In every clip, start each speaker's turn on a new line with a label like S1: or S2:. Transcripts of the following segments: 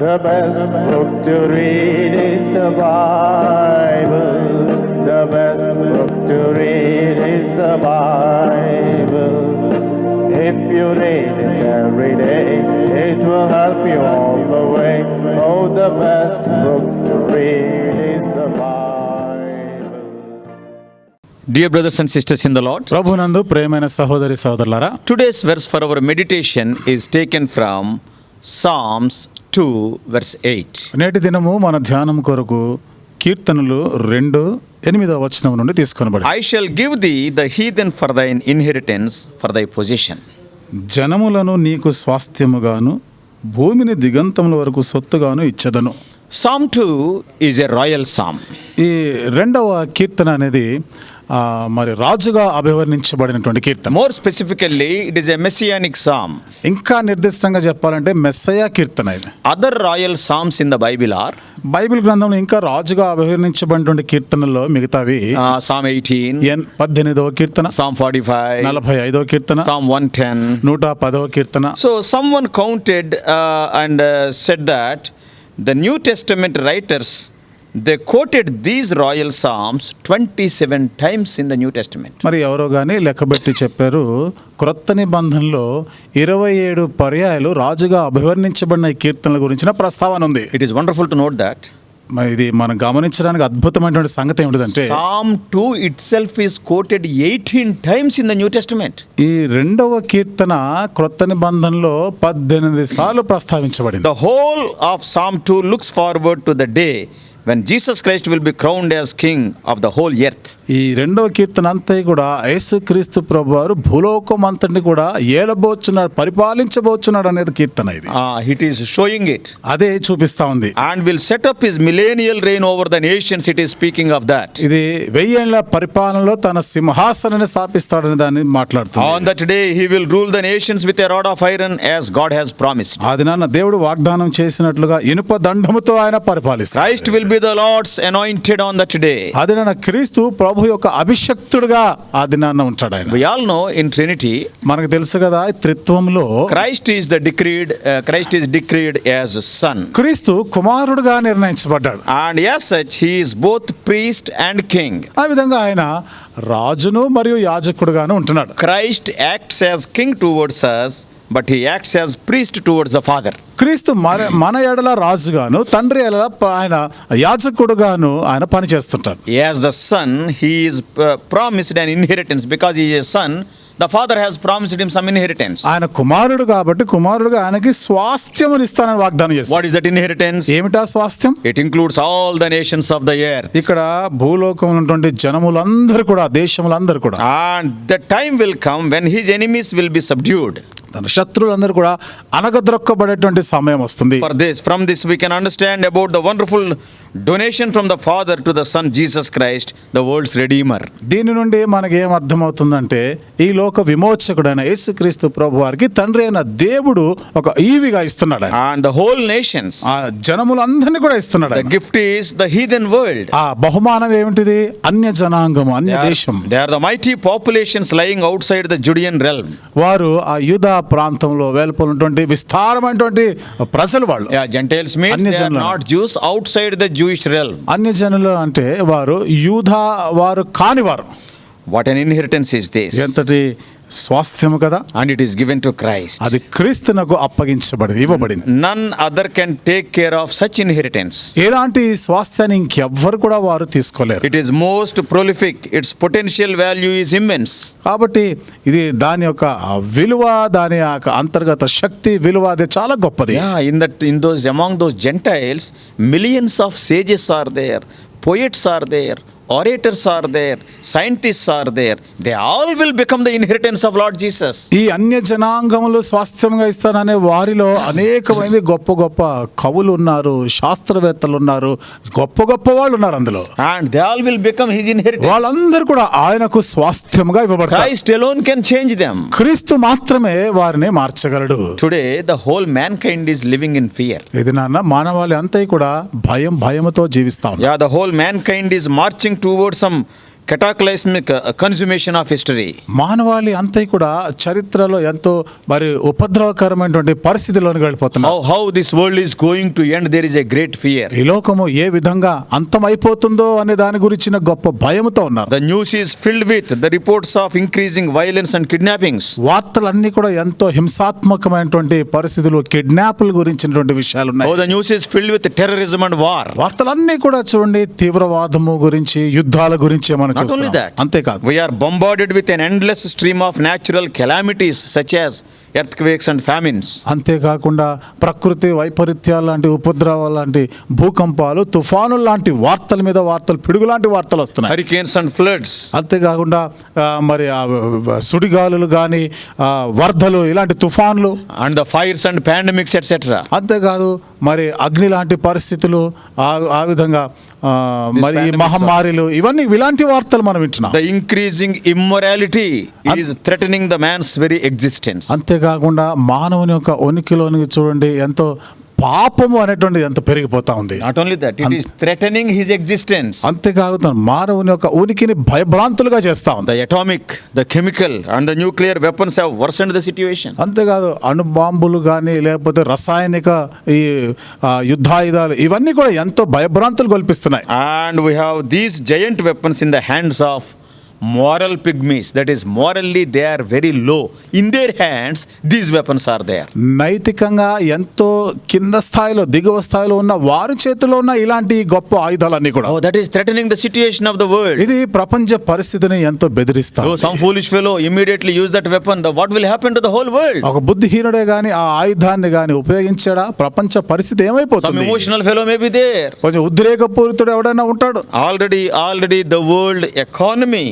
S1: The best book to read is the Bible. The best book to read is the Bible. If you read it every day, it will help you all the way. Oh, the best book to read is the Bible.
S2: Dear brothers and sisters in the Lord,
S3: ప్రభునందు ప్రియమైన సహోదరి సహోదరులారా,
S2: today's verse for our meditation is taken from Psalms 2 verse 8.
S3: నేటి దినము మన ధ్యానం కొరకు కీర్తనలు 2:8 వచనం నుండి తీసుకొనబడి,
S2: I shall give thee the heathen for thine inheritance, for thy possession.
S3: జనములను నీకు స్వాస్థ్యముగాను భూమిని దిగంతముల వరకు సొత్తుగాను ఇచ్చెదను.
S2: Psalm 2 is a royal psalm.
S3: ఈ 2వ కీర్తన అనేది మరి రాజుగా అభివర్ణించబడినటువంటి కీర్తన.
S2: More specifically, it is a messianic psalm.
S3: ఇంకా నిర్దిష్టంగా చెప్పాలంటే మెస్సయా కీర్తన ఇది.
S2: Other royal psalms in the Bible are
S3: Bible గ్రంథంలో ఇంకా రాజుగా అభివర్ణించబడినటువంటి కీర్తనల్లో మిగతావి
S2: Psalm 18,
S3: 18వ Keerthana,
S2: Psalm 45,
S3: 45వ Keerthana,
S2: Psalm 110.
S3: 110వ Keerthana.
S2: So someone counted and said that the New Testament writers, they quoted these royal psalms 27 times in the New Testament.
S3: మరి ఎవరో గాని లెక్కబెట్టి చెప్పారు, క్రొత్త నిబంధనలో 27 పర్యాయాలు రాజుగా అభివర్ణించబడిన ఈ కీర్తనల గురించిన ప్రస్తావన ఉంది.
S2: It is wonderful to note that.
S3: మరి ఇది మనం గమనించడానికి అద్భుతమైనటువంటి సంగతి ఏమిటంటే,
S2: Psalm 2 itself is quoted 18 times in the New Testament.
S3: ఈ 2వ కీర్తన క్రొత్త నిబంధనలో 18 సార్లు ప్రస్తావించబడింది.
S2: The whole of Psalm 2 looks forward to the day when Jesus Christ will be crowned as king of the whole earth.
S3: ఈ 2వ కీర్తన అంతా కూడా యేసుక్రీస్తు ప్రభువారు భూలోకం అంతటిని కూడా ఏలబోచున్నాడు, పరిపాలించబోచున్నాడు అనేది కీర్తన ఇది.
S2: It is showing it.
S3: అదే చూపిస్తా ఉంది.
S2: And will set up his millennial reign over the nations. It is speaking of that.
S3: ఇది 1000 ఏళ్ల పరిపాలనలో తన సింహాసనాన్ని స్థాపిస్తాడని దాన్ని మాట్లాడుతుంది.
S2: On that day he will rule the nations with a rod of iron, as God has promised.
S3: ఆ దినాన దేవుడు వాగ్దానం చేసినట్లుగా ఇనుప దండముతో ఆయన పరిపాలిస్తాడు.
S2: Christ will be the Lord's anointed on that day.
S3: ఆ దినాన క్రీస్తు ప్రభు యొక్క అభిషక్తుడుగా ఆ దినాన ఉంటాడు ఆయన.
S2: We all know in Trinity,
S3: మనకు తెలుసు కదా, త్రిత్వంలో
S2: Christ is decreed as son.
S3: క్రీస్తు కుమారుడుగా నిర్ణయించబడ్డాడు.
S2: And as such he is both priest and king.
S3: ఆ విధంగా ఆయన రాజును మరియు యాజకుడుగాను ఉంటున్నాడు.
S2: Christ acts as king towards us, but he acts as priest towards the Father.
S3: క్రీస్తు మన ఎడల రాజుగాను, తండ్రి ఎడల ఆయన యాజకుడుగాను ఆయన పని చేస్తుంటాడు.
S2: As the son, he is promised an inheritance because he is a son. The father has promised him some inheritance.
S3: ఆయన కుమారుడు కాబట్టి కుమారుడుగా ఆయనకి స్వాస్థ్యముని ఇస్తానని వాగ్దానం చేస్తాడు.
S2: What is that inheritance?
S3: ఏమిటా స్వాస్థ్యం?
S2: It includes all the nations of the earth.
S3: ఇక్కడ భూలోకంలో ఉన్నటువంటి జనములందరూ కూడా, దేశములందరూ కూడా,
S2: And the time will come when his enemies will be subdued.
S3: తన శత్రువులందరూ కూడా అనగద్రొక్కబడేటువంటి సమయం వస్తుంది.
S2: From this we can understand about the wonderful donation from the Father to the Son Jesus Christ, the world's Redeemer.
S3: దీని నుండి మనకి ఏం అర్థమవుతుందంటే, ఈ లోక విమోచకుడైన యేసుక్రీస్తు ప్రభు వారికి తండ్రి అయిన దేవుడు ఒక ఈవిగా ఇస్తున్నాడు.
S2: And the whole nations.
S3: ఆ జనములందరినీ కూడా ఇస్తున్నాడు.
S2: The gift is the heathen world.
S3: ఆ బహుమానం ఏమిటిది? అన్య జనాంగము, అన్య దేశం.
S2: They are the mighty populations lying outside the Judean realm.
S3: వారు ఆ యూదా ప్రాంతంలో వేల్పొన్నటువంటి విస్తారమైనటువంటి ప్రజలు వాళ్ళు.
S2: Gentiles means they are not Jews outside the Jewish realm.
S3: అన్య జనులు అంటే వారు యూదా వారు కానివారు.
S2: What an inheritance is this.
S3: ఎంతటి స్వాస్థ్యము కదా.
S2: And it is given to Christ.
S3: అది క్రీస్తునకు అప్పగించబడింది, ఇవ్వబడింది.
S2: None other can take care of such inheritance.
S3: ఎలాంటి స్వాస్థ్యాన్ని ఇంకెవ్వరు కూడా వారు తీసుకోలేరు.
S2: It is most prolific. Its potential value is immense.
S3: కాబట్టి ఇది దాని యొక్క విలువ, దాని యొక్క అంతర్గత శక్తి విలువ అది చాలా గొప్పది.
S2: Among those Gentiles, millions of sages are there, poets are there, orators are there, scientists are there. They all will become the inheritance of Lord Jesus.
S3: ఈ అన్య జనాంగములు స్వాస్థ్యంగా ఇస్తాననే వారిలో అనేకమంది గొప్ప గొప్ప కవులు ఉన్నారు, శాస్త్రవేత్తలు ఉన్నారు, గొప్ప గొప్ప వాళ్ళు ఉన్నారు అందులో.
S2: And they all will become his inheritance.
S3: వాళ్ళందరూ కూడా ఆయనకు స్వాస్థ్యముగా ఇవ్వబడతారు.
S2: Christ alone can change them.
S3: క్రీస్తు మాత్రమే వారిని మార్చగలడు.
S2: Today the whole mankind is living in fear.
S3: ఇది నాన్న మానవాళి అంతా కూడా భయముతో జీవిస్తా ఉన్నారు.
S2: The whole mankind is marching towards some cataclysmic consummation of history.
S3: మానవాళి అంతా కూడా చరిత్రలో ఎంతో మరి ఉపద్రవకరమైనటువంటి పరిస్థితిలోనికి వెళ్ళిపోతున్నారు.
S2: How this world is going to end, there is a great fear.
S3: ఈ లోకము ఏ విధంగా అంతమైపోతుందో అనే దాని గురించిన గొప్ప భయముతో ఉన్నారు.
S2: The news is filled with the reports of increasing violence and kidnappings.
S3: వార్తలన్నీ కూడా ఎంతో హింసాత్మకమైనటువంటి పరిస్థితులు, కిడ్నాపుల గురించినటువంటి విషయాలు ఉన్నాయి.
S2: The news is filled with terrorism and war.
S3: వార్తలన్నీ కూడా చూడండి తీవ్రవాదము గురించి, యుద్ధాల గురించి మనం
S2: Not only
S3: చూస్తున్నాం.
S2: that,
S3: అంతేకాదు
S2: we are bombarded with an endless stream of natural calamities such as earthquakes and famines.
S3: అంతేకాకుండా ప్రకృతి వైపరీత్యాలు లాంటి ఉపద్రవాలు లాంటి భూకంపాలు, తుఫానులు లాంటి వార్తల మీద వార్తలు, పిడుగు లాంటి వార్తలు వస్తున్నాయి.
S2: Hurricanes and floods.
S3: అంతేకాకుండా మరి సుడిగాలులు కానీ, వరదలు, ఇలాంటి తుఫాన్లు,
S2: And the fires and pandemics, etc.
S3: అంతేకాదు మరి అగ్ని లాంటి పరిస్థితులు, ఆ విధంగా మరి ఈ
S2: pandemics
S3: మహమ్మారిలు, ఇవన్నీ ఇలాంటి వార్తలు మనం వింటున్నాం.
S2: The increasing immorality is threatening the man's very existence.
S3: అంతేకాకుండా మానవుని యొక్క ఉనికిలోనికి చూడండి ఎంతో పాపము అనేటువంటిది ఎంత పెరిగిపోతా ఉంది.
S2: Not only that, it is threatening his existence.
S3: అంతేకాకుండా మానవుని యొక్క ఉనికిని భయభ్రాంతులుగా చేస్తా ఉంది.
S2: The atomic, the chemical and the nuclear weapons have worsened the situation.
S3: అంతేకాదు అణుబాంబులు కానీ లేకపోతే రసాయనిక ఈ యుద్ధాయుధాలు ఇవన్నీ కూడా ఎంతో భయభ్రాంతులు కల్పిస్తున్నాయి.
S2: And we have these giant weapons in the hands of moral pygmies. That is, morally they are very low. In their hands, these weapons are there.
S3: నైతికంగా ఎంతో కింద స్థాయిలో, దిగువ స్థాయిలో ఉన్న వారి చేతిలో ఉన్న ఇలాంటి గొప్ప ఆయుధాలన్నీ కూడా
S2: Oh, that is threatening the situation of the world.
S3: ఇది ప్రపంచ పరిస్థితిని ఎంతో బెదిరిస్తాయి.
S2: Oh, some foolish fellow immediately use that weapon. What will happen to the whole world?
S3: ఒక బుద్ధిహీనుడే గాని ఆ ఆయుధాన్ని గాని ఉపయోగించాడా, ప్రపంచ పరిస్థితి
S2: Some
S3: ఏమైపోతుంది?
S2: emotional fellow may be there.
S3: కొంచెం ఉద్రేకపూరితుడు ఎవడైనా ఉంటాడు.
S2: Already the world economy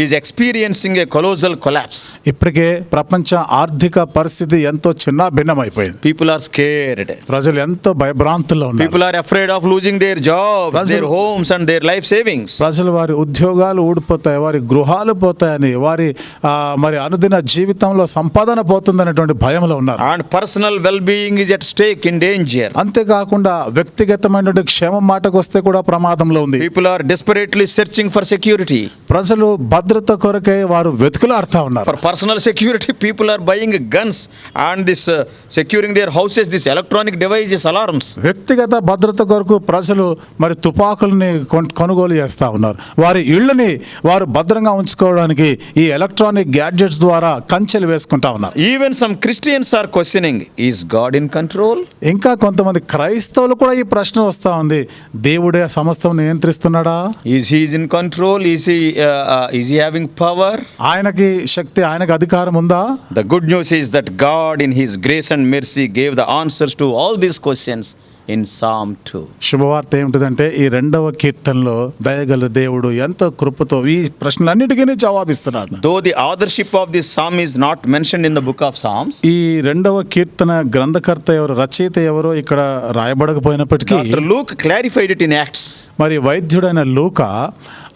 S2: is experiencing a colossal collapse.
S3: ఇప్పటికే ప్రపంచ ఆర్థిక పరిస్థితి ఎంతో చిన్న భిన్నమైపోయింది.
S2: People are scared.
S3: ప్రజలు ఎంతో భయభ్రాంతుల్లో ఉన్నారు.
S2: People are afraid of losing their jobs, their homes and their life savings.
S3: ప్రజలు వారి ఉద్యోగాలు ఊడిపోతాయి, వారి గృహాలు పోతాయని, వారి మరి అనుదిన జీవితంలో సంపాదన పోతుందనేటువంటి భయంలో ఉన్నారు.
S2: And personal well-being is at stake, in danger.
S3: అంతేకాకుండా వ్యక్తిగతమైనటువంటి క్షేమం మాటకు వస్తే కూడా ప్రమాదంలో ఉంది.
S2: People are desperately searching for security.
S3: ప్రజలు భద్రత కొరకై వారు వెతుకులాడుతా ఉన్నారు.
S2: For personal security, people are buying guns and this securing their houses, this electronic devices, alarms.
S3: వ్యక్తిగత భద్రత కొరకు ప్రజలు మరి తుపాకుల్ని కొనుగోలు చేస్తా ఉన్నారు. వారి ఇళ్ళని వారు భద్రంగా ఉంచుకోవడానికి ఈ ఎలక్ట్రానిక్ గ్యాడ్జెట్స్ ద్వారా కంచెలు వేసుకుంటా ఉన్నారు.
S2: Even some Christians are questioning, is God in control?
S3: ఇంకా కొంతమంది క్రైస్తవులు కూడా ఈ ప్రశ్న వస్తా ఉంది, దేవుడే సమస్తం నియంత్రిస్తున్నాడా?
S2: Is he in control? Is he having power?
S3: ఆయనకి శక్తి, ఆయనకి అధికారం ఉందా?
S2: The good news is that God in his grace and mercy gave the answers to all these questions in Psalm 2.
S3: శుభవార్త ఏమిటిదంటే ఈ 2వ కీర్తనలో దయగల దేవుడు ఎంతో కృపతో ఈ ప్రశ్నలన్నిటికీ జవాబిస్తున్నాడు.
S2: Though the authorship of this psalm is not mentioned in the book of Psalms,
S3: ఈ 2వ కీర్తన గ్రంథకర్త ఎవరు, రచయిత ఎవరో ఇక్కడ రాయబడకపోయినప్పటికీ
S2: Dr. Luke clarified it in Acts.
S3: మరి వైద్యుడైన లూకా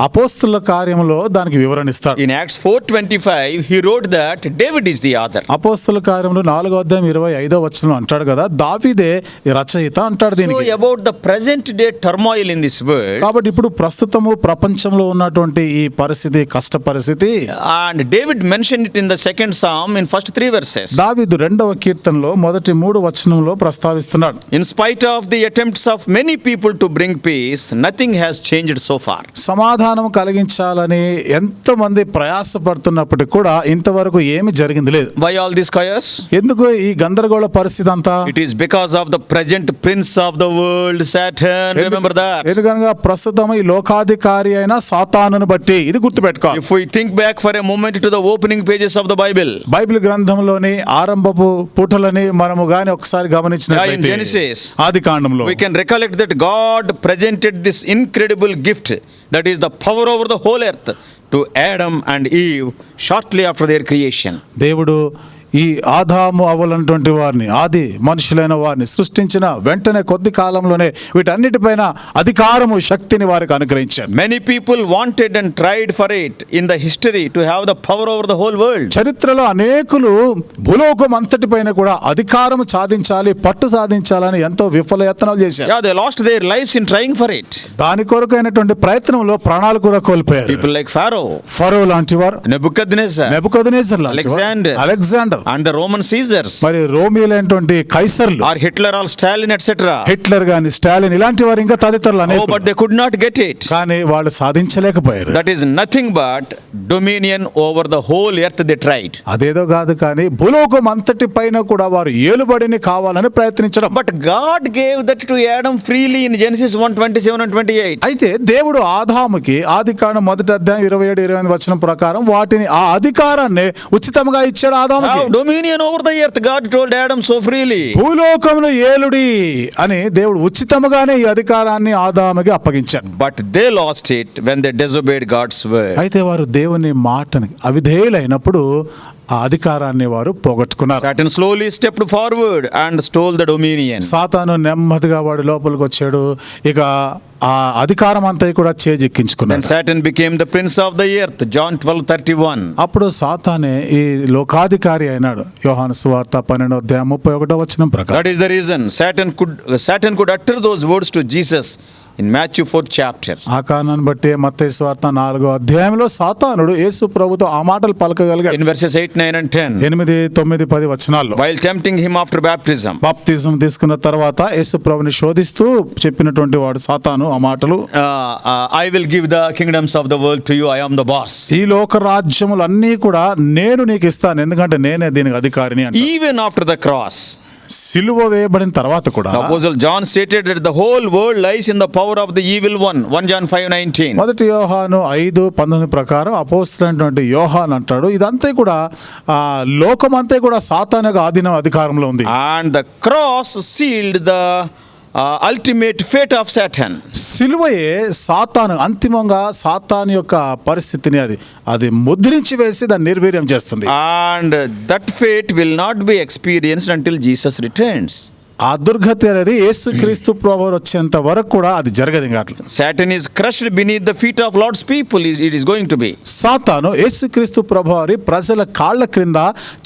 S3: అపోస్తుల కార్యములో దానికి వివరణ ఇస్తాడు.
S2: In Acts 4:25, he wrote that David is the author.
S3: అపోస్తుల కార్యములు 4:25 అంటాడు కదా, దావీదే ఈ రచయిత అంటాడు
S2: So
S3: దీనికి.
S2: about the present day turmoil in this world,
S3: కాబట్టి ఇప్పుడు ప్రస్తుతము ప్రపంచంలో ఉన్నటువంటి ఈ పరిస్థితి, కష్ట పరిస్థితి,
S2: and David mentioned it in the second psalm in first 3 verses.
S3: దావీదు 2వ కీర్తనలో మొదటి 3 వచనంలో ప్రస్తావిస్తున్నాడు.
S2: In spite of the attempts of many people to bring peace, nothing has changed so far.
S3: సమాధానం కలిగించాలని ఎంతో మంది ప్రయాసపడుతున్నప్పటికీ కూడా ఇంతవరకు ఏమి జరిగింది లేదు.
S2: Why all this chaos?
S3: ఎందుకు ఈ గందరగోళ పరిస్థితి అంతా?
S2: It is because of the present prince of the world, Satan. Remember that.
S3: ఎందుకనగా ప్రస్తుతం ఈ లోకాధికారి అయిన సాతానును బట్టి, ఇది గుర్తుపెట్టుకోవాలి.
S2: If we think back for a moment to the opening pages of the Bible,
S3: Bible గ్రంథంలోని ఆరంభపు పుటలని మనము గాని ఒకసారి గమనించినట్లయితే
S2: in Genesis,
S3: ఆదికాండంలో
S2: we can recollect that God presented this incredible gift, that is the power over the whole earth, to Adam and Eve shortly after their creation.
S3: దేవుడు ఈ ఆదాము అవ్వలైనటువంటి వారిని, ఆది మనుషులైన వారిని సృష్టించిన వెంటనే కొద్ది కాలంలోనే వీటన్నిటిపైన అధికారము, శక్తిని వారికి అనుగ్రహించారు.
S2: Many people wanted and tried for it in the history to have the power over the whole world.
S3: చరిత్రలో అనేకులు భూలోకం అంతటిపైన కూడా అధికారం సాధించాలి, పట్టు సాధించాలని ఎంతో విఫలయత్నాలు చేశారు.
S2: Yeah, they lost their lives in trying for it.
S3: దాని కొరకైనటువంటి ప్రయత్నంలో ప్రాణాలు కూడా కోల్పోయారు.
S2: People like Pharaoh,
S3: ఫరో లాంటి వారు,
S2: Nebuchadnezzar,
S3: నెబుకద్నెజర్ లాంటి వారు, Alexander
S2: and the Roman Caesars,
S3: మరి రోమిలైనటువంటి కైసర్లు,
S2: or Hitler or Stalin, etc.
S3: Hitler గాని, స్టాలిన్ ఇలాంటి వారు ఇంకా తదితరులు
S2: Oh,
S3: అనేకులు.
S2: but they could not get it.
S3: కానీ వాళ్ళు సాధించలేకపోయారు.
S2: That is nothing but dominion over the whole earth they tried.
S3: అదేదో కాదు, కానీ భూలోకం అంతటి పైన కూడా వారు ఏలుబడిని కావాలని ప్రయత్నించడం.
S2: But God gave that to Adam freely in Genesis 1:27 and 28.
S3: అయితే దేవుడు ఆదాముకి ఆదికాండం 1:27-28 వచనం ప్రకారం వాటిని, ఆ అధికారాన్ని ఉచితంగా ఇచ్చాడు ఆదాముకి.
S2: Have dominion over the earth, God told Adam so freely.
S3: భూలోకమును ఏలుడి అని దేవుడు ఉచితముగానే ఈ అధికారాన్ని ఆదాముకి అప్పగించాడు.
S2: But they lost it when they disobeyed God's word.
S3: అయితే వారు దేవుని మాటని అవిధేయులైనప్పుడు ఆ అధికారాన్ని వారు పోగొట్టుకున్నారు.
S2: Satan slowly stepped forward and stole the dominion.
S3: సాతాను నెమ్మదిగా వాడి లోపలికి వచ్చాడు. ఇక ఆ అధికారం అంతా కూడా
S2: Then
S3: చేజిక్కించుకున్నాడు.
S2: Satan became the prince of the earth. John 12:31.
S3: అప్పుడు సాతానే ఈ లోకాధికారి అయినాడు. యోహాను సువార్త 12:31 వచనం ప్రకారం.
S2: That is the reason Satan could utter those words to Jesus in Matthew 4th chapter.
S3: ఆ కారణాన్ని బట్టి మత్తయి సువార్త 4వ అధ్యాయంలో సాతానుడు యేసు ప్రభుతో ఆ మాటలు పలకగలిగాడు.
S2: In verses 8, 9 and 10.
S3: 8, 9, 10 వచనాల్లో
S2: While tempting him after baptism.
S3: బాప్తిజం తీసుకున్న తర్వాత యేసు ప్రభుని శోధిస్తూ చెప్పినటువంటి వాడు సాతాను ఆ మాటలు,
S2: I will give the kingdoms of the world to you. I am the boss.
S3: ఈ లోక రాజ్యములన్నీ కూడా నేను నీకు ఇస్తాను, ఎందుకంటే నేనే దీనికి అధికారిని అంటాడు.
S2: Even after the cross.
S3: సిలువ వేయబడిన తర్వాత కూడా
S2: The Apostle John stated that the whole world lies in the power of the evil one. 1 John 5:19.
S3: మొదటి యోహాను 5:19 ప్రకారం అపోస్తలుడైనటువంటి యోహాను అంటాడు, ఇదంతా కూడా లోకమంతా కూడా సాతాను యొక్క ఆధీనం, అధికారంలో ఉంది.
S2: And the cross sealed the ultimate fate of Satan.
S3: సిలువయే సాతాను అంతిమంగా సాతాను యొక్క పరిస్థితిని అది ముద్రించి వేసి దాన్ని నిర్వీర్యం చేస్తుంది.
S2: And that fate will not be experienced until Jesus returns.
S3: ఆ దుర్గతి అనేది యేసుక్రీస్తు ప్రభువు వచ్చేంత వరకు కూడా అది జరగదు. ఇంకా అట్లా
S2: Satan is crushed beneath the feet of Lord's people. It is going to be.
S3: సాతాను యేసుక్రీస్తు ప్రభువారి ప్రజల కాళ్ళ క్రింద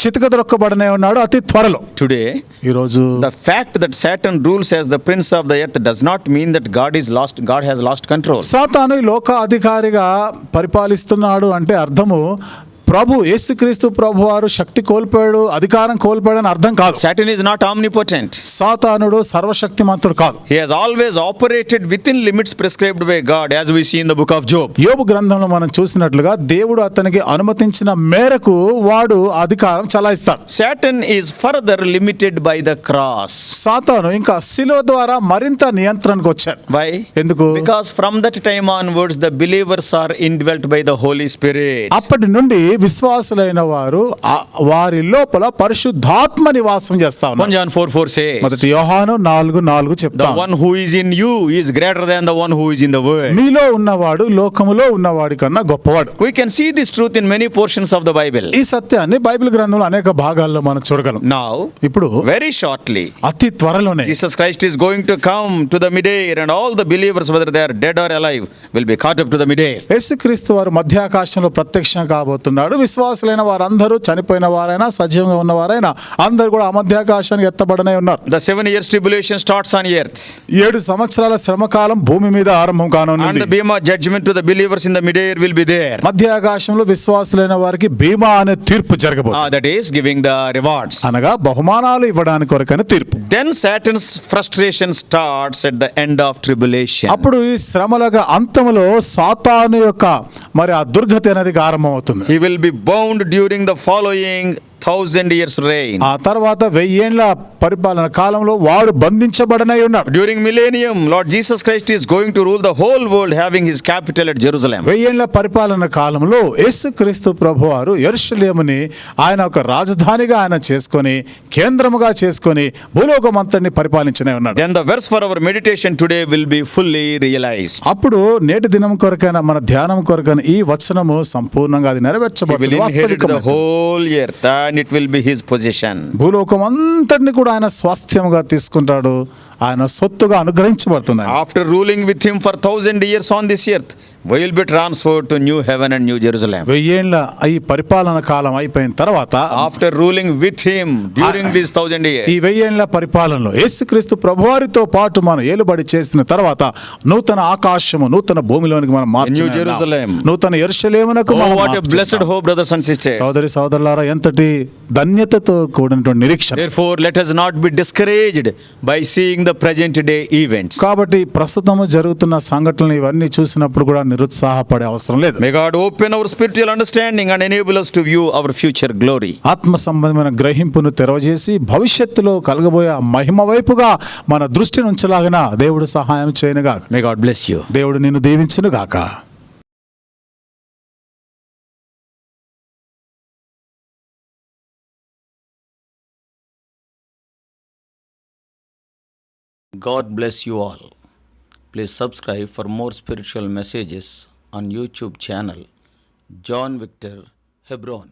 S3: చితకదొక్కబడనే ఉన్నాడు అతి త్వరలో.
S2: Today,
S3: ఈరోజు
S2: the fact that Satan rules as the prince of the earth does not mean that God has lost control.
S3: సాతాను ఈ లోక అధికారిగా పరిపాలిస్తున్నాడు అంటే అర్థము ప్రభు యేసుక్రీస్తు ప్రభు వారు శక్తి కోల్పోయాడు, అధికారం కోల్పోయాడు అని అర్థం కాదు.
S2: Satan is not omnipotent.
S3: సాతానుడు సర్వశక్తిమంతుడు కాదు.
S2: He has always operated within limits prescribed by God, as we see in the book of Job.
S3: యోబు గ్రంథంలో మనం చూసినట్లుగా దేవుడు అతనికి అనుమతించిన మేరకు వాడు అధికారం చలాయిస్తాడు.
S2: Satan is further limited by the cross.
S3: సాతాను ఇంకా శిలువ ద్వారా మరింత నియంత్రణకు వచ్చాడు.
S2: Why?
S3: ఎందుకు?
S2: Because from that time onwards the believers are indwelt by the Holy Spirit.
S3: అప్పటి నుండి విశ్వాసులైన వారు వారి లోపల పరిశుద్ధాత్మ నివాసం చేస్తా
S2: 1
S3: ఉన్నారు.
S2: John 4:4 says,
S3: మొదటి యోహాను 4:4
S2: the
S3: చెప్తా,
S2: one who is in you is greater than the one who is in the world.
S3: మీలో ఉన్నవాడు లోకములో ఉన్నవాడి కన్నా గొప్పవాడు.
S2: We can see this truth in many portions of the Bible.
S3: ఈ సత్యాన్ని బైబిల్ గ్రంథంలో అనేక భాగాల్లో మనం చూడగలం.
S2: Now,
S3: ఇప్పుడు
S2: very shortly,
S3: అతి త్వరలోనే
S2: Jesus Christ is going to come to the midair, and all the believers, whether they are dead or alive, will be caught up to the midair.
S3: యేసుక్రీస్తు వారు మధ్యాకాశంలో ప్రత్యక్షం కాబోతున్నాడు. విశ్వాసులైన వారందరూ, చనిపోయిన వారైనా సజీవంగా ఉన్నవారైనా అందరూ కూడా ఆ మధ్యాకాశానికి ఎత్తబడనే ఉన్నారు.
S2: The 7 years tribulation starts on earth.
S3: 7 సంవత్సరాల శ్రమకాలం భూమి మీద ఆరంభం
S2: And
S3: కానుంది.
S2: the bema judgment to the believers in the midair will be there.
S3: మధ్యాకాశంలో విశ్వాసులైన వారికి బీమా అనే తీర్పు జరగబోతుంది.
S2: That is giving the rewards.
S3: అనగా బహుమానాలు ఇవ్వడానికి కొరకైన తీర్పు.
S2: Then Satan's frustration starts at the end of tribulation.
S3: అప్పుడు ఈ శ్రమల అంతములో సాతాను యొక్క మరి ఆ దుర్గతి అనేది ఆరంభం అవుతుంది.
S2: He will be bound during the following 1000 years reign.
S3: ఆ తర్వాత 1000 ఏళ్ల పరిపాలన కాలంలో వాడు బంధించబడనై ఉన్నాడు.
S2: During millennium, Lord Jesus Christ is going to rule the whole world, having his capital at Jerusalem.
S3: 1000 ఏళ్ల పరిపాలన కాలంలో యేసుక్రీస్తు ప్రభువారు యెరూషలేముని ఆయన ఒక రాజధానిగా ఆయన చేసుకొని, కేంద్రముగా చేసుకొని భూలోకం అంతటిని పరిపాలించనే ఉన్నాడు.
S2: Then the verse for our meditation today will be fully realized.
S3: అప్పుడు నేటి దినం కొరకైన మన ధ్యానం కొరకైన ఈ వచనము సంపూర్ణంగా అది
S2: He will
S3: నెరవేర్చబడుతుంది.
S2: inherit the whole earth, and and it will be his possession.
S3: భూలోకం అంతటిని కూడా ఆయన స్వాస్థ్యముగా తీసుకుంటాడు, ఆయన సొత్తుగా అనుగ్రహించబడుతుంది.
S2: After ruling with him for 1,000 years on this earth, we will be transferred to new heaven and new Jerusalem.
S3: 1000 ఏళ్ల ఈ పరిపాలన కాలం అయిపోయిన తర్వాత,
S2: After ruling with him during these 1,000 years,
S3: ఈ 1000 ఏళ్ల పరిపాలనలో యేసుక్రీస్తు ప్రభువారితో పాటు మనం ఏలుబడి చేసిన తర్వాత నూతన ఆకాశము నూతన భూమిలోనికి మనం
S2: New Jerusalem.
S3: నూతన యెరూషలేమునకు
S2: oh,
S3: మనం
S2: what a
S3: మార్చున్నాం.
S2: blessed hope, brothers and sisters.
S3: సోదరి సోదరులారా, ఎంతటి ధన్యతతో కూడినటువంటి నిరీక్షణ.
S2: Therefore, let us not be discouraged by seeing the present day events.
S3: కాబట్టి ప్రస్తుతము జరుగుతున్న సంఘటనలు ఇవన్నీ చూసినప్పుడు కూడా నిరుత్సాహపడే అవసరం లేదు.
S2: May God open our spiritual understanding and enable us to view our future glory.
S3: ఆత్మ సంబంధమైన గ్రహింపును తెరవజేసి భవిష్యత్తులో కలగబోయే మహిమ వైపుగా మన దృష్టిని ఉంచలాగిన దేవుడు సహాయం చేయనుగాక.
S2: May God bless you.
S3: దేవుడు నిన్ను దీవించునుగాక.
S2: God bless you all. Please subscribe for more spiritual messages on YouTube channel John Victor Hebron.